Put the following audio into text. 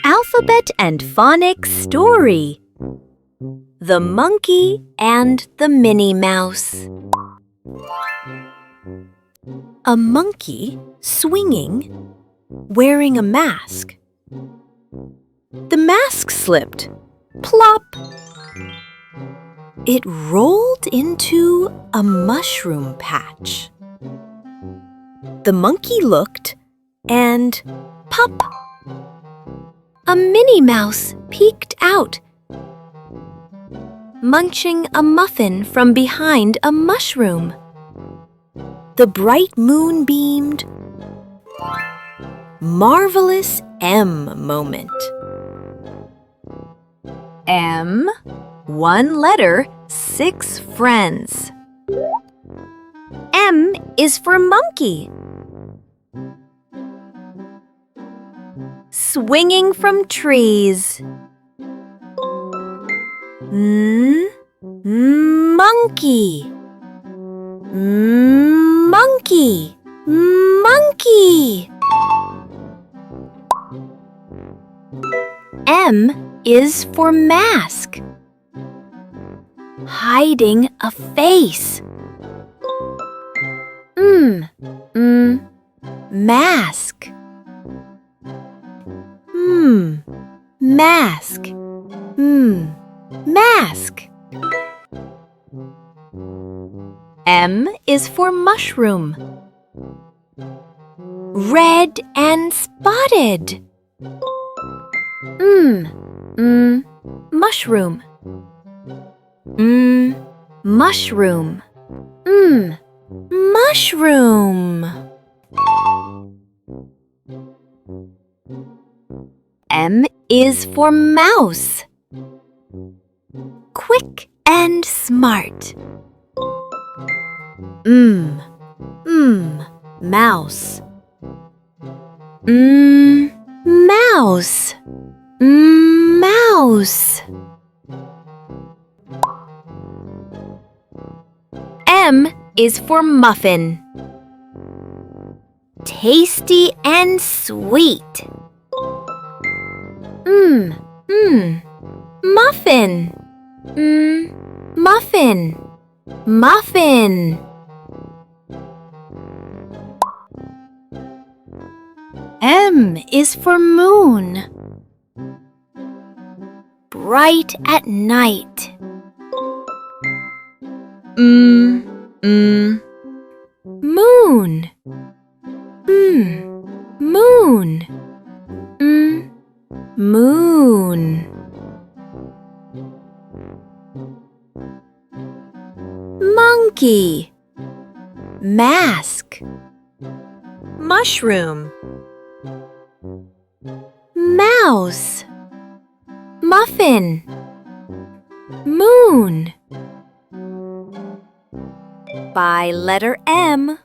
Alphabet and Phonics Story: The Monkey and the Minnie Mouse. A monkey swinging, wearing a mask. The mask slipped. Plop! It rolled into a mushroom patch. The monkey looked, and pop! A Minnie Mouse peeked out, munching a muffin from behind a mushroom. The bright moon beamed. Marvelous M moment. M, one letter, 6 friends. M is for monkey. Swinging from trees. Monkey. Monkey. Monkey. M is for mask. Hiding a face. Mask. Mask. Mask. M is for mushroom. Red and spotted. Mushroom. Mushroom. Mushroom. M is for mouse. Quick and smart. Mouse. Mouse. Mouse. M is for muffin. Tasty and sweet. Muffin. Muffin. Muffin. M is for moon. Bright at night. Moon. Moon. Moon. Monkey. Mask. Mushroom. Mouse. Muffin. Moon. By letter M.